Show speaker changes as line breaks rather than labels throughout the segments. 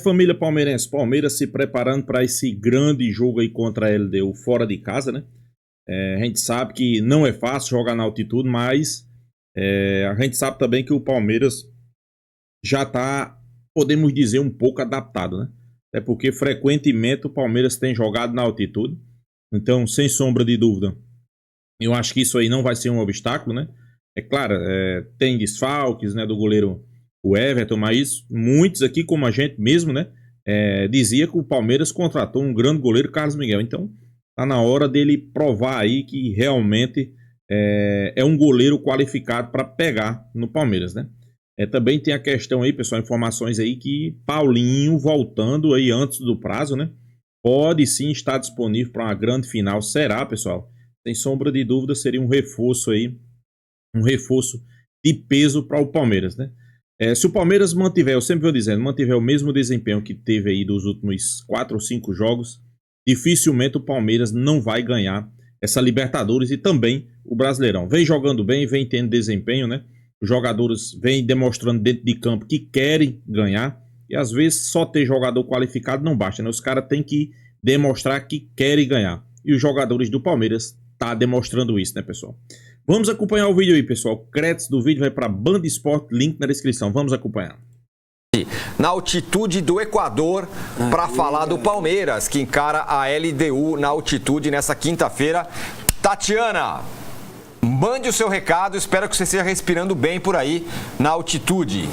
Família palmeirense, Palmeiras se preparando para esse grande jogo aí contra a LDU fora de casa, né? A gente sabe que não é fácil jogar na altitude, mas a gente sabe também que o Palmeiras já está, podemos dizer, um pouco adaptado, né? É porque frequentemente o Palmeiras tem jogado na altitude, então, sem sombra de dúvida, eu acho que isso aí não vai ser um obstáculo, né? É claro, tem desfalques, né, do goleiro o Everton, mas muitos aqui, como a gente mesmo, né, dizia que o Palmeiras contratou um grande goleiro, Carlos Miguel. Então, tá na hora dele provar aí que realmente é um goleiro qualificado para pegar no Palmeiras, né? Também tem a questão aí, pessoal, informações aí que Paulinho voltando aí antes do prazo, né? Pode sim estar disponível para uma grande final. Será, pessoal? Sem sombra de dúvida, seria um reforço aí, um reforço de peso para o Palmeiras, né? Se o Palmeiras mantiver, eu sempre venho dizendo, mantiver o mesmo desempenho que teve aí dos últimos 4 ou 5 jogos, dificilmente o Palmeiras não vai ganhar essa Libertadores e também o Brasileirão. Vem jogando bem, vem tendo desempenho, né? Os jogadores vêm demonstrando dentro de campo que querem ganhar e às vezes só ter jogador qualificado não basta, né? Os caras têm que demonstrar que querem ganhar. E os jogadores do Palmeiras estão demonstrando isso, né, pessoal? Vamos acompanhar o vídeo aí, pessoal. Créditos do vídeo vai para Band Esporte, link na descrição. Vamos acompanhar.
Na altitude do Equador, para falar do Palmeiras, que encara a LDU na altitude nessa quinta-feira. Tatiana, mande o seu recado, espero que você esteja respirando bem por aí na altitude.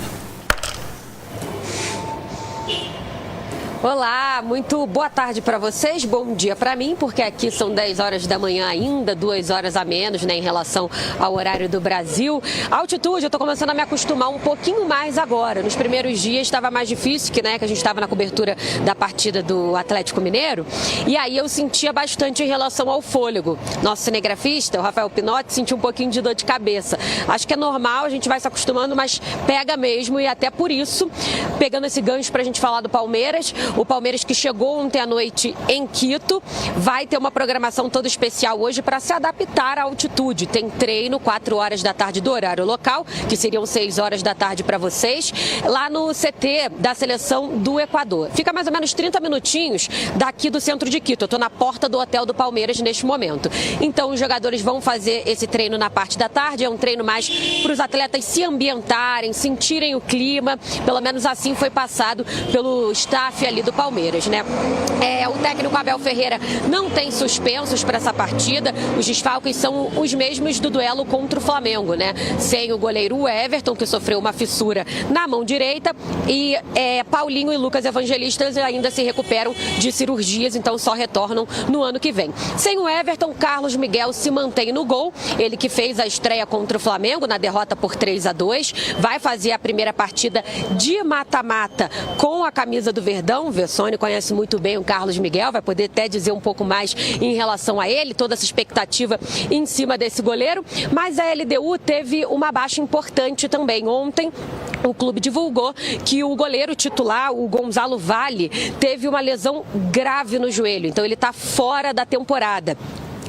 Olá, muito boa tarde para vocês, bom dia para mim, porque aqui são 10 horas da manhã ainda, 2 horas a menos, né, em relação ao horário do Brasil. A altitude, eu estou começando a me acostumar um pouquinho mais agora. Nos primeiros dias estava mais difícil, que a gente estava na cobertura da partida do Atlético Mineiro, e aí eu sentia bastante em relação ao fôlego. Nosso cinegrafista, o Rafael Pinotti, sentiu um pouquinho de dor de cabeça. Acho que é normal, a gente vai se acostumando, mas pega mesmo, e até por isso, pegando esse gancho para a gente falar do Palmeiras, o Palmeiras que chegou ontem à noite em Quito vai ter uma programação toda especial hoje para se adaptar à altitude. Tem treino 4 horas da tarde do horário local, que seriam 6 horas da tarde para vocês, lá no CT da seleção do Equador. Fica mais ou menos 30 minutinhos daqui do centro de Quito. Eu estou na porta do hotel do Palmeiras neste momento. Então os jogadores vão fazer esse treino na parte da tarde. É um treino mais para os atletas se ambientarem, sentirem o clima. Pelo menos assim foi passado pelo staff ali do Palmeiras, né? O técnico Abel Ferreira não tem suspensos para essa partida. Os desfalques são os mesmos do duelo contra o Flamengo, né? Sem o goleiro Everton, que sofreu uma fissura na mão direita, e Paulinho e Lucas Evangelista ainda se recuperam de cirurgias, então só retornam no ano que vem. Sem o Everton, Carlos Miguel se mantém no gol. Ele que fez a estreia contra o Flamengo na derrota por 3-2, vai fazer a primeira partida de mata-mata com a camisa do Verdão. O Vessone conhece muito bem o Carlos Miguel, vai poder até dizer um pouco mais em relação a ele, toda essa expectativa em cima desse goleiro. Mas a LDU teve uma baixa importante também. Ontem, o clube divulgou que o goleiro titular, o Gonzalo Valle, teve uma lesão grave no joelho, então ele está fora da temporada.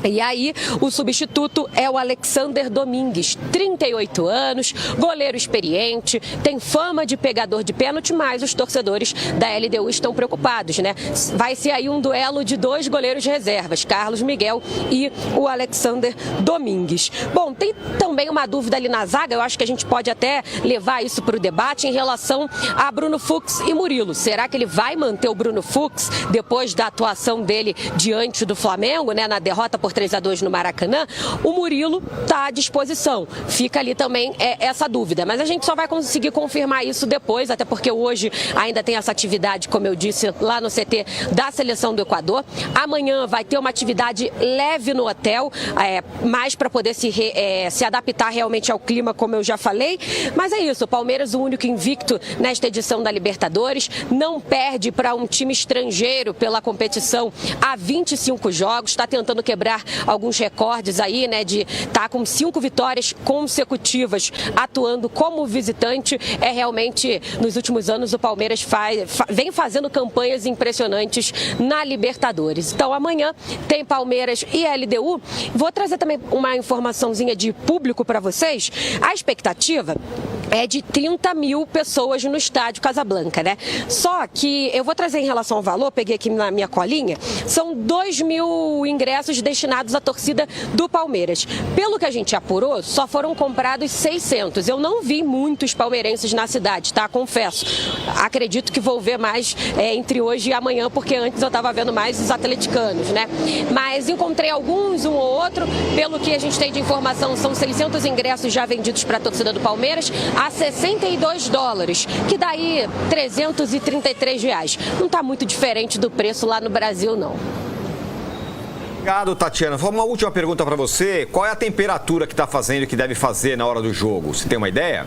E aí, o substituto é o Alexander Domingues, 38 anos, goleiro experiente, tem fama de pegador de pênalti, mas os torcedores da LDU estão preocupados, né? Vai ser aí um duelo de 2 goleiros reservas, Carlos Miguel e o Alexander Domingues. Bom, tem também uma dúvida ali na zaga, eu acho que a gente pode até levar isso para o debate em relação a Bruno Fux e Murilo. Será que ele vai manter o Bruno Fux depois da atuação dele diante do Flamengo, né, na derrota por 3-2 no Maracanã? O Murilo está à disposição. Fica ali também essa dúvida. Mas a gente só vai conseguir confirmar isso depois, até porque hoje ainda tem essa atividade, como eu disse, lá no CT da seleção do Equador. Amanhã vai ter uma atividade leve no hotel, mais para poder se adaptar realmente ao clima, como eu já falei. Mas é isso, o Palmeiras, o único invicto nesta edição da Libertadores, não perde para um time estrangeiro pela competição há 25 jogos, está tentando quebrar alguns recordes aí, né, de estar com 5 vitórias consecutivas atuando como visitante. Realmente, nos últimos anos, o Palmeiras vem fazendo campanhas impressionantes na Libertadores. Então, amanhã tem Palmeiras e LDU. Vou trazer também uma informaçãozinha de público para vocês. A expectativa é de 30 mil pessoas no estádio Casablanca, né? Só que eu vou trazer em relação ao valor, peguei aqui na minha colinha, são 2 mil ingressos destinados à torcida do Palmeiras. Pelo que a gente apurou, só foram comprados 600. Eu não vi muitos palmeirenses na cidade, tá? Confesso. Acredito que vou ver mais entre hoje e amanhã, porque antes eu estava vendo mais os atleticanos, né? Mas encontrei alguns, um ou outro. Pelo que a gente tem de informação, são 600 ingressos já vendidos para a torcida do Palmeiras a $62, que daí R$333. Não está muito diferente do preço lá no Brasil, não.
Obrigado, Tatiana. Uma última pergunta para você. Qual é a temperatura que está fazendo e que deve fazer na hora do jogo? Você tem uma ideia?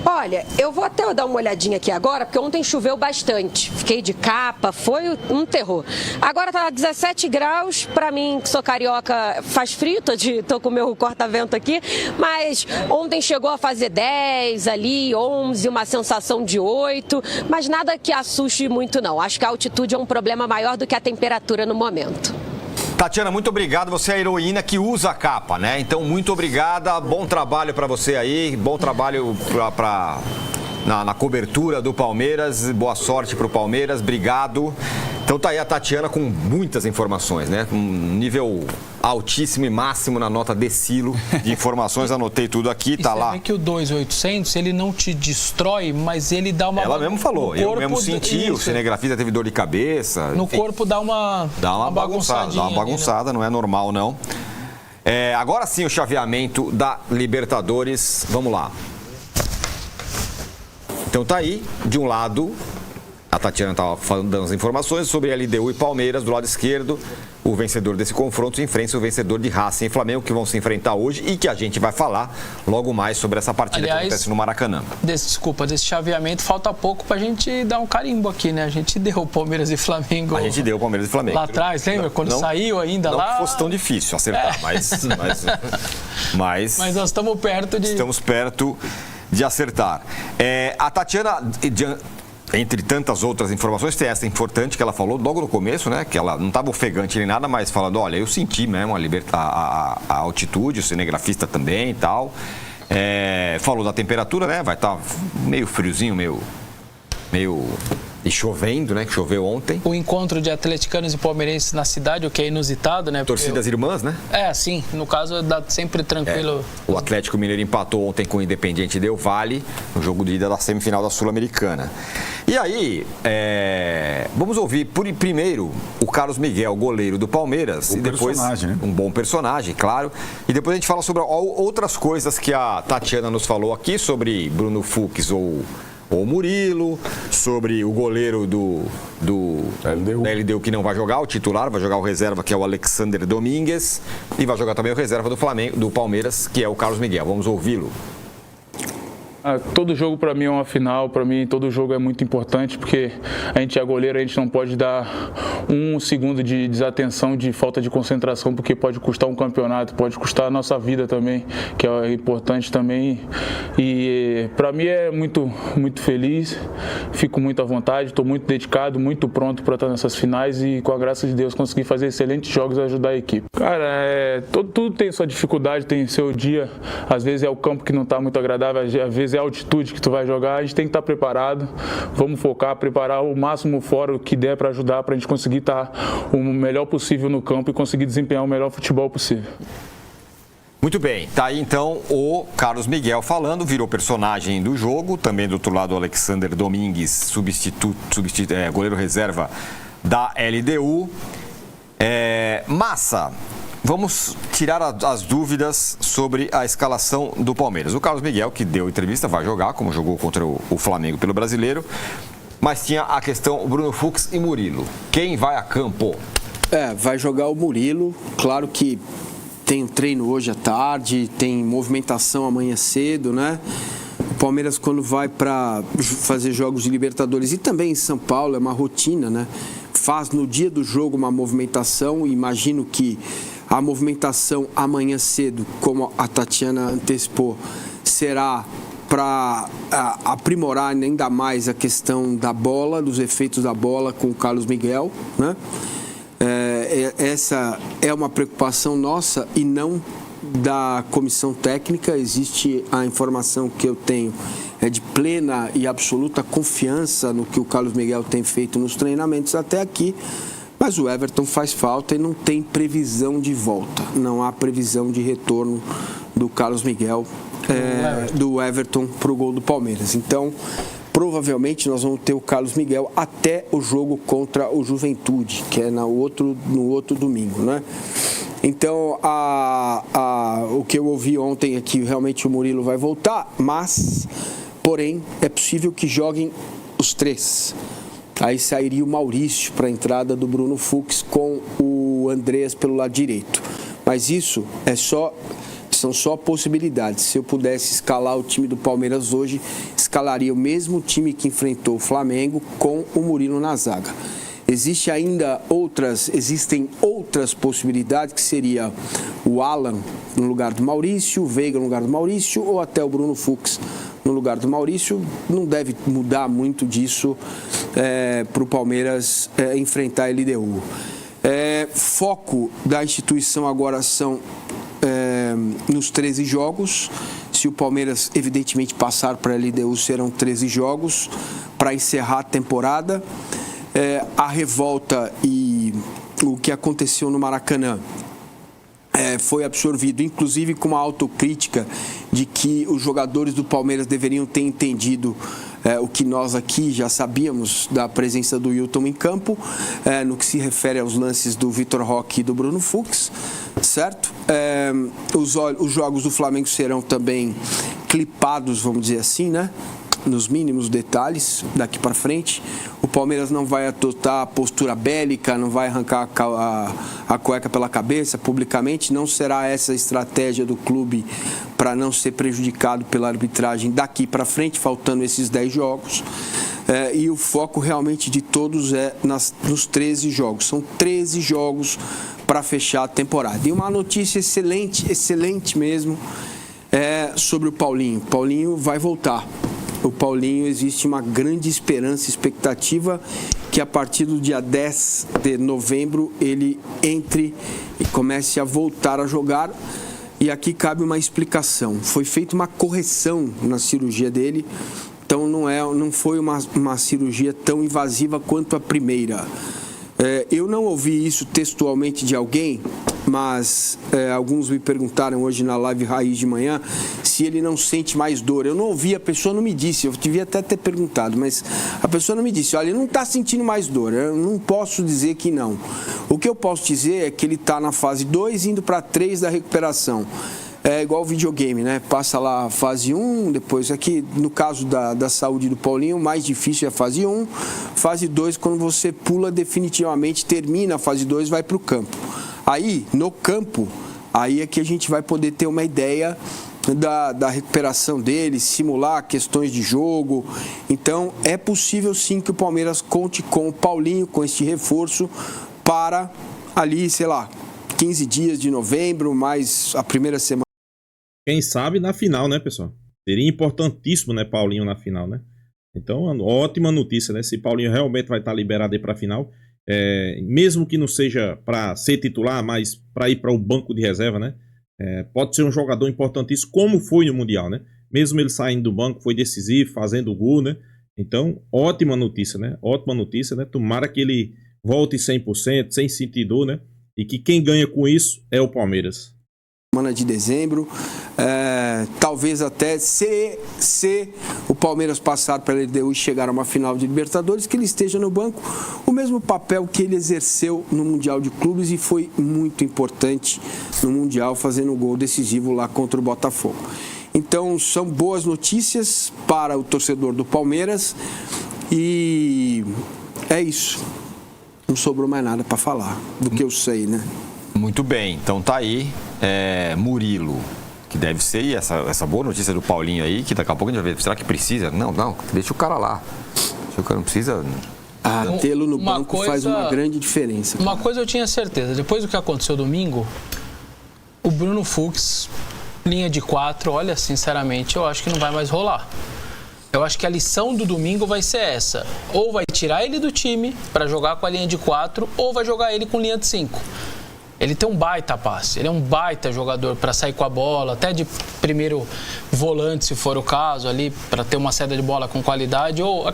Olha, eu vou até dar uma olhadinha aqui agora, porque ontem choveu bastante. Fiquei de capa, foi um terror. Agora tá 17 graus, pra mim, que sou carioca, faz frio, tô com o meu corta-vento aqui, mas ontem chegou a fazer 10 ali, 11, uma sensação de 8, mas nada que assuste muito não. Acho que a altitude é um problema maior do que a temperatura no momento.
Tatiana, muito obrigado. Você é a heroína que usa a capa, né? Então, muito obrigada. Bom trabalho para você aí. Bom trabalho na cobertura do Palmeiras. Boa sorte para o Palmeiras. Obrigado. Então, tá aí a Tatiana com muitas informações, né? Um nível altíssimo e máximo na nota decilo de informações. Anotei tudo aqui, tá lá.
Você vê que o 2.800, ele não te destrói, mas ele dá uma...
Ela mesmo falou, eu mesmo senti, o cinegrafista teve dor de cabeça.
No corpo dá uma bagunçadinha.
Dá uma bagunçada, não é normal não. Agora sim o chaveamento da Libertadores, vamos lá. Então tá aí, de um lado... A Tatiana estava dando as informações sobre LDU e Palmeiras. Do lado esquerdo, o vencedor desse confronto enfrenta o vencedor de Racing e Flamengo, que vão se enfrentar hoje e que a gente vai falar logo mais sobre essa partida. Aliás, que acontece no Maracanã.
Desse chaveamento, falta pouco pra gente dar um carimbo aqui, né? A gente deu Palmeiras e Flamengo.
A gente deu Palmeiras e Flamengo.
Lá atrás, lembra? Quando saiu ainda
não
lá...
Não que fosse tão difícil acertar, mas
nós estamos perto de...
Estamos perto de acertar. A Tatiana... Entre tantas outras informações, tem essa importante que ela falou logo no começo, né? Que ela não estava ofegante nem nada, mas falando, olha, eu senti mesmo a altitude, o cinegrafista também e tal. Falou da temperatura, né? Vai estar meio friozinho, meio e chovendo, né? Que choveu ontem.
O encontro de atleticanos e palmeirenses na cidade, o que é inusitado, né?
Torcidas irmãs, né?
Sim. No caso, dá sempre tranquilo.
O Atlético Mineiro empatou ontem com o Independiente Del Valle, no jogo de ida da semifinal da Sul-Americana. E aí, vamos ouvir primeiro o Carlos Miguel, goleiro do Palmeiras.
Um
e depois
personagem, né?
Um bom personagem, claro. E depois a gente fala sobre outras coisas que a Tatiana nos falou aqui, sobre Bruno Fux ou Murilo, sobre o goleiro da LDU que não vai jogar, o titular, vai jogar o reserva, que é o Alexander Domingues, e vai jogar também o reserva do Palmeiras, que é o Carlos Miguel. Vamos ouvi-lo.
Todo jogo para mim é uma final, para mim todo jogo é muito importante, porque a gente é goleiro, a gente não pode dar um segundo de desatenção, de falta de concentração, porque pode custar um campeonato, pode custar a nossa vida também, que é importante também. E para mim é muito feliz, fico muito à vontade, estou muito dedicado, muito pronto para estar nessas finais e com a graça de Deus conseguir fazer excelentes jogos e ajudar a equipe. Cara, tudo tem sua dificuldade, tem seu dia, às vezes é o campo que não está muito agradável, às vezes é a altitude que tu vai jogar, a gente tem que estar preparado, vamos focar, preparar o máximo fora o que der para ajudar, para a gente conseguir estar o melhor possível no campo e conseguir desempenhar o melhor futebol possível.
Muito bem, tá aí então o Carlos Miguel virou personagem do jogo, também do outro lado o Alexander Domingues, goleiro reserva da LDU. Massa, vamos tirar as dúvidas sobre a escalação do Palmeiras. O Carlos Miguel, que deu entrevista, vai jogar, como jogou contra o Flamengo pelo Brasileiro, mas tinha a questão Bruno Fux e Murilo. Quem vai a campo?
Vai jogar o Murilo, claro que tem treino hoje à tarde, tem movimentação amanhã cedo, né? O Palmeiras, quando vai para fazer jogos de Libertadores e também em São Paulo, é uma rotina, né? Faz no dia do jogo uma movimentação, imagino que a movimentação amanhã cedo, como a Tatiana antecipou, será para aprimorar ainda mais a questão da bola, dos efeitos da bola com o Carlos Miguel, né? Essa é uma preocupação nossa e não da comissão técnica, existe a informação que eu tenho de plena e absoluta confiança no que o Carlos Miguel tem feito nos treinamentos até aqui, mas o Everton faz falta e não tem previsão de volta, não há previsão de retorno do Carlos Miguel, do Everton para o gol do Palmeiras. Então, provavelmente nós vamos ter o Carlos Miguel até o jogo contra o Juventude, que é no outro domingo, né? Então, o que eu ouvi ontem é que realmente o Murilo vai voltar, mas, porém, é possível que joguem os 3. Aí sairia o Maurício para a entrada do Bruno Fux com o Andreas pelo lado direito. Mas isso são só possibilidades. Se eu pudesse escalar o time do Palmeiras hoje, escalaria o mesmo time que enfrentou o Flamengo com o Murilo na zaga. Existem outras possibilidades, que seria o Alan no lugar do Maurício, o Veiga no lugar do Maurício, ou até o Bruno Fux no lugar do Maurício. Não deve mudar muito disso para o Palmeiras enfrentar a LDU. Foco da instituição agora são nos 13 jogos. Se o Palmeiras evidentemente passar para a LDU, serão 13 jogos para encerrar a temporada. A revolta e o que aconteceu no Maracanã foi absorvido, inclusive com uma autocrítica de que os jogadores do Palmeiras deveriam ter entendido o que nós aqui já sabíamos da presença do Hilton em campo, no que se refere aos lances do Vitor Roque e do Bruno Fux, certo? Os jogos do Flamengo serão também clipados, vamos dizer assim, né? Nos mínimos detalhes daqui para frente. O Palmeiras não vai adotar a postura bélica, não vai arrancar a cueca pela cabeça publicamente. Não será essa a estratégia do clube para não ser prejudicado pela arbitragem daqui para frente, faltando esses 10 jogos. E o foco realmente de todos é nos 13 jogos. São 13 jogos para fechar a temporada. E uma notícia excelente mesmo, sobre o Paulinho. O Paulinho vai voltar. O Paulinho, existe uma grande esperança, expectativa que a partir do dia 10 de novembro ele entre e comece a voltar a jogar. E aqui cabe uma explicação. Foi feita uma correção na cirurgia dele, então não foi uma cirurgia tão invasiva quanto a primeira. Eu não ouvi isso textualmente de alguém, mas alguns me perguntaram hoje na live Raiz de manhã se ele não sente mais dor. Eu não ouvi, a pessoa não me disse, eu devia até ter perguntado, mas a pessoa não me disse, olha, ele não está sentindo mais dor, eu não posso dizer que não. O que eu posso dizer é que ele está na fase 2 indo para 3 da recuperação. É igual videogame, né? Passa lá a fase 1, depois aqui, no caso da saúde do Paulinho, o mais difícil é a fase 1. Fase 2, quando você pula definitivamente, termina a fase 2, vai para o campo. Aí, no campo, aí é que a gente vai poder ter uma ideia da recuperação dele, simular questões de jogo. Então, é possível sim que o Palmeiras conte com o Paulinho, com este reforço, para ali, 15 dias de novembro, mais a primeira semana.
Quem sabe na final, né, pessoal? Seria importantíssimo, né, Paulinho na final, né? Então, ótima notícia, né? Se Paulinho realmente vai estar liberado aí para a final, mesmo que não seja para ser titular, mas para ir para o banco de reserva, né? Pode ser um jogador importantíssimo, como foi no Mundial, né? Mesmo ele saindo do banco, foi decisivo, fazendo o gol, né? Então, ótima notícia, né? Ótima notícia, né? Tomara que ele volte 100%, sem sentir dor, né? E que quem ganha com isso é o Palmeiras.
Semana de dezembro, talvez até se o Palmeiras passar pela LDU e chegar a uma final de Libertadores, que ele esteja no banco, o mesmo papel que ele exerceu no Mundial de Clubes e foi muito importante no Mundial, fazendo um gol decisivo lá contra o Botafogo. Então são boas notícias para o torcedor do Palmeiras e é isso. Não sobrou mais nada para falar do que eu sei, né?
Muito bem, então tá aí, Murilo, que deve ser, e essa boa notícia do Paulinho aí, que daqui a pouco a gente vai ver, será que precisa? Não, deixa o cara lá, se o cara não precisa...
tê-lo no banco faz uma grande diferença.
Uma coisa eu tinha certeza, depois do que aconteceu domingo, o Bruno Fux, linha de 4, olha, sinceramente, eu acho que não vai mais rolar. Eu acho que a lição do domingo vai ser essa, ou vai tirar ele do time para jogar com a linha de 4, ou vai jogar ele com linha de 5. Ele tem um baita passe, ele é um baita jogador para sair com a bola, até de primeiro volante, se for o caso, ali, para ter uma saída de bola com qualidade, ou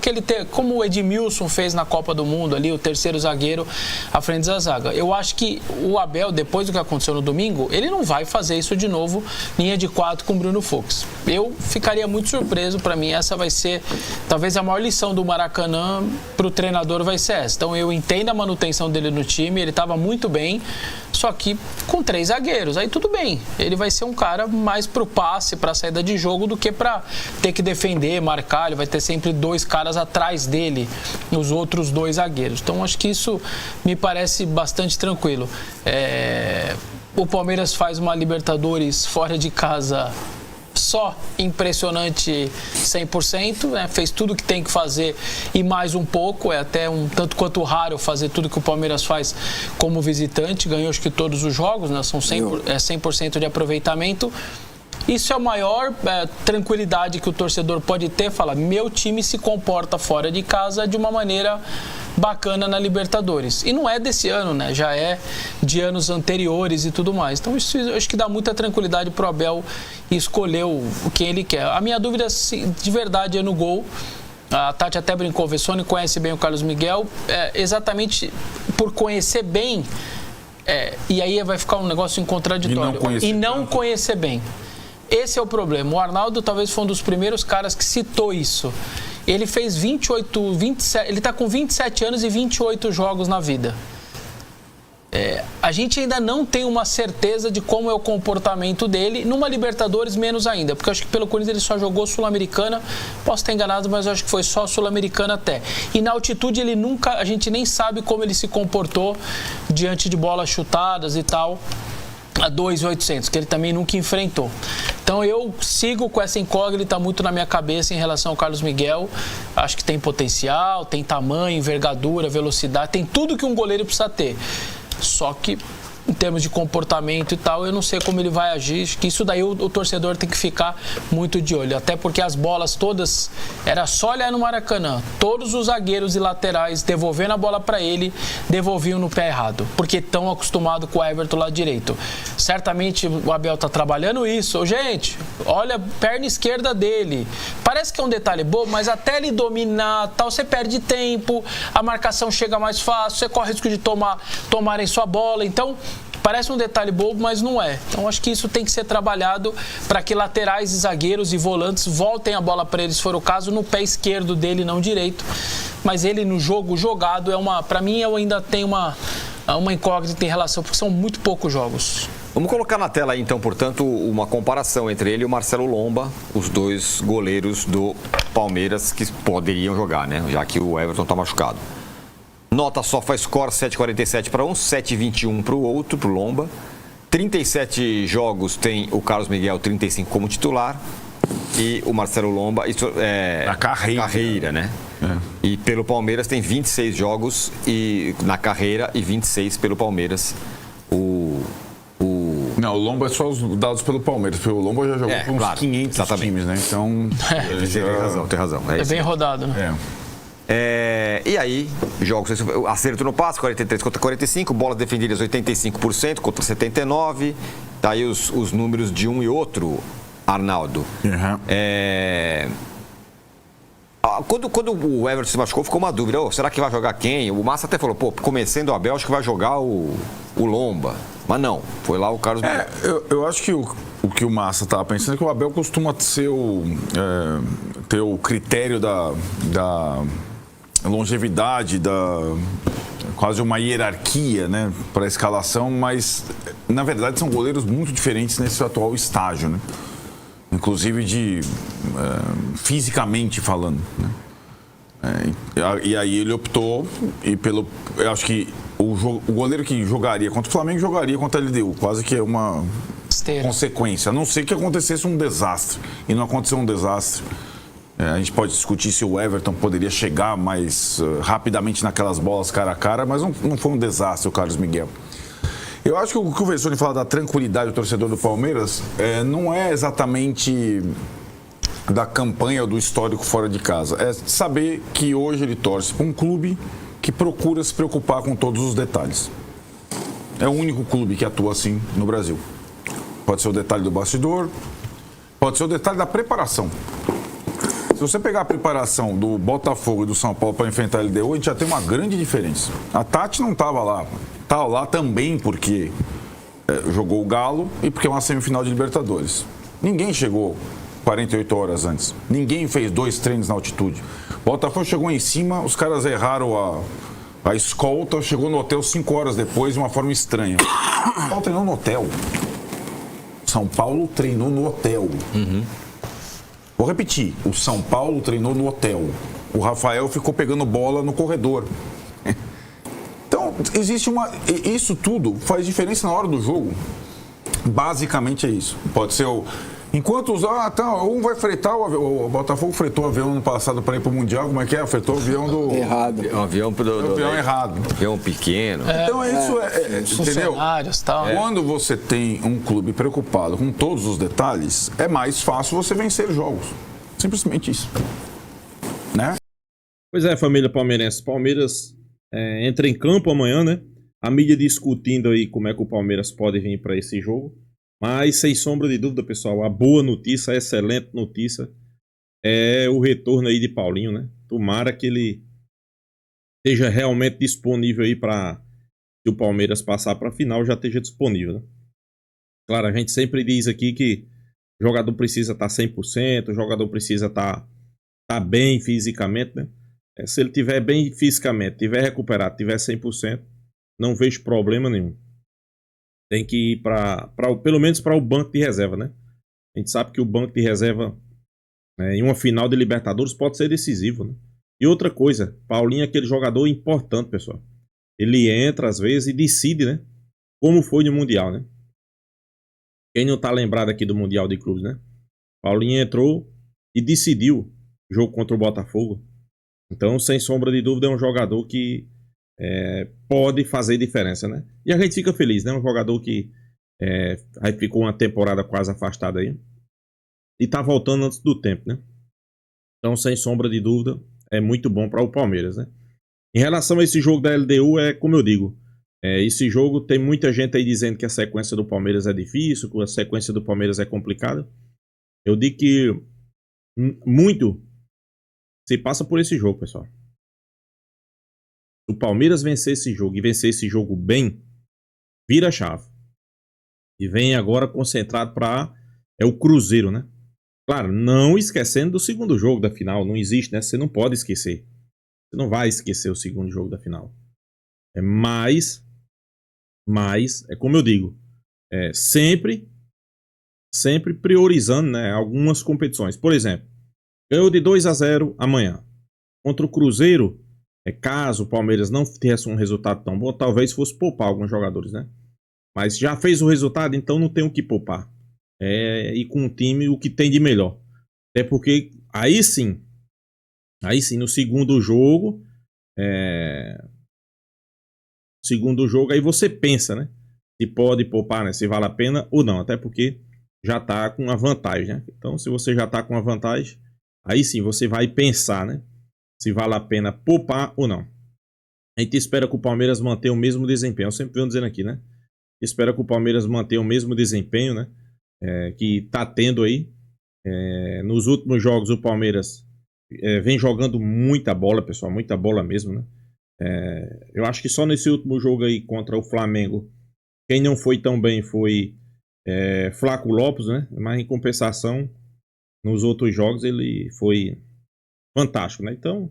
como o Edmilson fez na Copa do Mundo, ali, o terceiro zagueiro à frente da zaga. Eu acho que o Abel, depois do que aconteceu no domingo, ele não vai fazer isso de novo, linha de 4 com o Bruno Fux. Eu ficaria muito surpreso, para mim, essa vai ser, talvez a maior lição do Maracanã para o treinador vai ser essa. Então, eu entendo a manutenção dele no time, ele estava muito bem, só que com 3 zagueiros, aí tudo bem. Ele vai ser um cara mais pro passe, pra saída de jogo, do que pra ter que defender, marcar. Ele vai ter sempre 2 caras atrás dele, os outros 2 zagueiros. Então, acho que isso me parece bastante tranquilo. O Palmeiras faz uma Libertadores fora de casa só impressionante 100%, né? Fez tudo que tem que fazer e mais um pouco, é até um tanto quanto raro fazer tudo que o Palmeiras faz como visitante, ganhou acho que todos os jogos, né? São 100% de aproveitamento. Isso é a maior tranquilidade que o torcedor pode ter, falar, meu time se comporta fora de casa de uma maneira bacana na Libertadores. E não é desse ano, né? Já é de anos anteriores e tudo mais. Então, isso eu acho que dá muita tranquilidade pro Abel escolher quem ele quer. A minha dúvida, de verdade, é no gol. A Tati até brincou, o Vessone conhece bem o Carlos Miguel, exatamente por conhecer bem, e aí vai ficar um negócio contraditório. E não conhecer bem. Esse é o problema. O Arnaldo talvez foi um dos primeiros caras que citou isso. Ele fez 27, ele está com 27 anos e 28 jogos na vida. A gente ainda não tem uma certeza de como é o comportamento dele. Numa Libertadores, menos ainda, porque eu acho que pelo Corinthians ele só jogou Sul-Americana. Posso estar enganado, mas eu acho que foi só Sul-Americana até. E na altitude ele nunca, a gente nem sabe como ele se comportou diante de bolas chutadas e tal, a 2.800, que ele também nunca enfrentou. Então eu sigo com essa incógnita muito na minha cabeça em relação ao Carlos Miguel. Acho que tem potencial, tem tamanho, envergadura, velocidade, tem tudo que um goleiro precisa ter. Só que em termos de comportamento e tal, eu não sei como ele vai agir. Acho que isso daí o torcedor tem que ficar muito de olho. Até porque as bolas todas, era só olhar no Maracanã. Todos os zagueiros e laterais devolvendo a bola para ele, devolviam no pé errado. Porque estão acostumados com o Everton lá direito. Certamente o Abel está trabalhando isso. Gente, olha a perna esquerda dele. Parece que é um detalhe bobo, mas até ele dominar, tal, você perde tempo, a marcação chega mais fácil, você corre o risco de tomarem sua bola. Então, parece um detalhe bobo, mas não é. Então, acho que isso tem que ser trabalhado para que laterais e zagueiros e volantes voltem a bola para eles, se for o caso, no pé esquerdo dele, não direito. Mas ele no jogo jogado, para mim, eu ainda tenho uma incógnita em relação, porque são muito poucos jogos.
Vamos colocar na tela aí, então, portanto, uma comparação entre ele e o Marcelo Lomba, os 2 goleiros do Palmeiras que poderiam jogar, né? Já que o Everton está machucado. Nota SofaScore 7,47 para um, 7,21 para o outro, para o Lomba. 37 jogos tem o Carlos Miguel, 35 como titular. E o Marcelo Lomba, isso é
a carreira,
né? E pelo Palmeiras tem 26 jogos na carreira e 26 pelo Palmeiras.
Não, o Lomba é só os dados pelo Palmeiras, porque o Lomba já jogou com uns 500 exatamente. Times, né? Então...
Tem razão.
É bem rodado, né?
E aí, jogos, acerto no passe, 43 contra 45, bolas defendidas 85% contra 79%. Tá aí os números de um e outro, Arnaldo. Quando o Everton se machucou, ficou uma dúvida. Será que vai jogar quem? O Massa até falou, começando o Abel, acho que vai jogar o Lomba. Mas não, foi lá o Carlos Miguel.
Eu acho que o que o Massa estava pensando é que o Abel costuma ter o critério da longevidade, quase uma hierarquia, né, para a escalação, mas na verdade são goleiros muito diferentes nesse atual estágio, né? Inclusive fisicamente falando, né? E aí ele optou eu acho que o goleiro que jogaria contra o Flamengo jogaria contra a LDU, quase que é uma consequência, a não ser que acontecesse um desastre, e não aconteceu um desastre. A gente pode discutir se o Everton poderia chegar mais rapidamente naquelas bolas cara a cara, mas não foi um desastre o Carlos Miguel. Eu acho que o que o Vessone fala da tranquilidade do torcedor do Palmeiras não é exatamente da campanha ou do histórico fora de casa. É saber que hoje ele torce para um clube que procura se preocupar com todos os detalhes. É o único clube que atua assim no Brasil. Pode ser o detalhe do bastidor, pode ser o detalhe da preparação. Se você pegar a preparação do Botafogo e do São Paulo para enfrentar a LDU, a gente já tem uma grande diferença. A Tati não estava lá. Estava lá também porque jogou o Galo e porque é uma semifinal de Libertadores. Ninguém chegou 48 horas antes. Ninguém fez 2 treinos na altitude. O Botafogo chegou em cima, os caras erraram a escolta, chegou no hotel 5 horas depois de uma forma estranha. O São Paulo treinou no hotel. São Paulo treinou no hotel. Vou repetir, o São Paulo treinou no hotel. O Rafael ficou pegando bola no corredor. Então, existe isso tudo faz diferença na hora do jogo. Basicamente é isso. Pode ser enquanto um vai fretar o Botafogo fretou o avião no passado para ir para o Mundial, como é que é? Fretou o avião do...
Errado.
O avião
errado.
Avião pequeno.
Então isso entendeu?
Tal.
Quando você tem um clube preocupado com todos os detalhes, é mais fácil você vencer jogos. Simplesmente isso. Né?
Pois é, família palmeirense. Palmeiras entra em campo amanhã, né? A mídia discutindo aí como é que o Palmeiras pode vir para esse jogo. Mas, sem sombra de dúvida, pessoal, a boa notícia, a excelente notícia é o retorno aí de Paulinho, né? Tomara que ele esteja realmente disponível aí para, se o Palmeiras passar para a final, já esteja disponível, né? Claro, a gente sempre diz aqui que o jogador precisa estar 100%, o jogador precisa estar bem fisicamente, né? Se ele estiver bem fisicamente, estiver recuperado, estiver 100%, não vejo problema nenhum. Tem que ir pelo menos para o banco de reserva, né? A gente sabe que o banco de reserva em uma final de Libertadores pode ser decisivo, né? E outra coisa, Paulinho é aquele jogador importante, pessoal. Ele entra às vezes e decide, né? Como foi no Mundial, né? Quem não tá lembrado aqui do Mundial de Clubes, né? Paulinho entrou e decidiu o jogo contra o Botafogo. Então, sem sombra de dúvida, é um jogador que pode fazer diferença, né? E a gente fica feliz, né? Um jogador que aí ficou uma temporada quase afastado aí e tá voltando antes do tempo, né? Então, sem sombra de dúvida, é muito bom para o Palmeiras, né? Em relação a esse jogo da LDU, como eu digo, esse jogo tem muita gente aí dizendo que a sequência do Palmeiras é difícil, que a sequência do Palmeiras é complicada. Eu digo que muito se passa por esse jogo, pessoal. Se o Palmeiras vencer esse jogo e vencer esse jogo bem, vira a chave. E vem agora concentrado para o Cruzeiro, né? Claro, não esquecendo do segundo jogo da final. Não existe, né? Você não pode esquecer. Você não vai esquecer o segundo jogo da final. Mas, é como eu digo, sempre priorizando, né, algumas competições. Por exemplo, ganhou de 2-0 amanhã. Contra o Cruzeiro, caso o Palmeiras não tivesse um resultado tão bom, talvez fosse poupar alguns jogadores, né? Mas já fez o resultado, então não tem o que poupar. E com o time o que tem de melhor. Até porque aí sim, no segundo jogo, aí você pensa, né? Se pode poupar, né? Se vale a pena ou não. Até porque já tá com a vantagem, né? Então, se você já tá com a vantagem, aí sim você vai pensar, né? Se vale a pena poupar ou não. A gente espera que o Palmeiras mantenha o mesmo desempenho. Eu sempre venho dizendo aqui, né? Espera que o Palmeiras mantenha o mesmo desempenho, né? Que tá tendo aí. Nos últimos jogos o Palmeiras vem jogando muita bola, pessoal. Muita bola mesmo, né? Eu acho que só nesse último jogo aí contra o Flamengo, quem não foi tão bem foi Flaco Lopes, né? Mas em compensação, nos outros jogos ele foi fantástico, né? Então,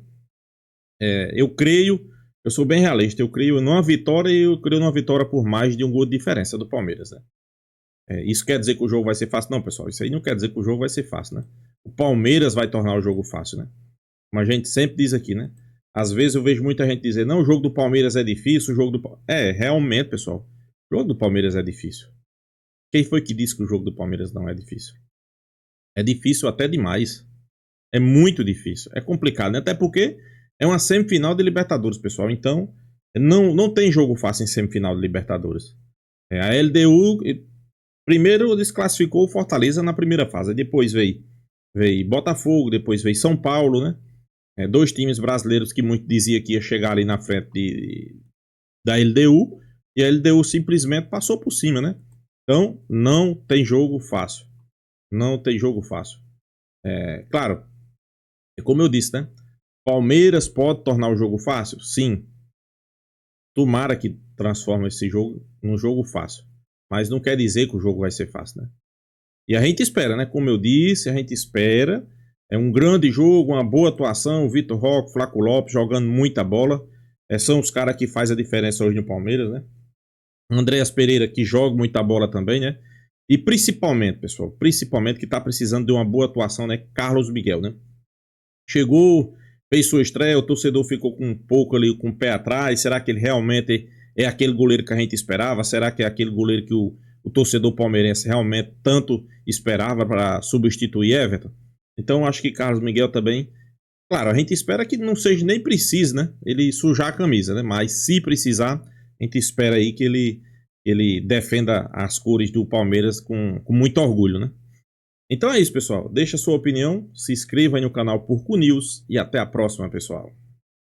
eu sou bem realista, eu creio numa vitória e eu creio numa vitória por mais de um gol de diferença do Palmeiras, né? Isso quer dizer que o jogo vai ser fácil? Não, pessoal, isso aí não quer dizer que o jogo vai ser fácil, né? O Palmeiras vai tornar o jogo fácil, né? Como a gente sempre diz aqui, né? Às vezes eu vejo muita gente dizer, não, o jogo do Palmeiras é difícil, o jogo do... realmente, pessoal, o jogo do Palmeiras é difícil. Quem foi que disse que o jogo do Palmeiras não é difícil? É difícil até demais. É muito difícil. É complicado, né? Até porque é uma semifinal de Libertadores, pessoal. Então, não tem jogo fácil em semifinal de Libertadores. A LDU primeiro desclassificou o Fortaleza na primeira fase. Depois veio Botafogo, depois veio São Paulo, né? 2 times brasileiros que muito dizia que ia chegar ali na frente da LDU. e a LDU simplesmente passou por cima, né? Então, não tem jogo fácil. Não tem jogo fácil. Claro, como eu disse, né? Palmeiras pode tornar o jogo fácil? Sim. Tomara que transforme esse jogo num jogo fácil. Mas não quer dizer que o jogo vai ser fácil, né? E a gente espera, né? Como eu disse, a gente espera. É um grande jogo, uma boa atuação. Vitor Roque, Flaco Lopes jogando muita bola. São os caras que fazem a diferença hoje no Palmeiras, né? Andreas Pereira, que joga muita bola também, né? E principalmente, pessoal, principalmente que tá precisando de uma boa atuação, né? Carlos Miguel, né? Chegou, fez sua estreia, o torcedor ficou com um pouco ali, com o pé atrás. Será que ele realmente é aquele goleiro que a gente esperava? Será que é aquele goleiro que o torcedor palmeirense realmente tanto esperava para substituir Everton? Então, acho que Carlos Miguel também... Claro, a gente espera que não seja nem preciso, né? Ele sujar a camisa, né? Mas se precisar, a gente espera aí que ele defenda as cores do Palmeiras com muito orgulho, né? Então é isso, pessoal. Deixa a sua opinião, se inscreva aí no canal Porco News e até a próxima, pessoal.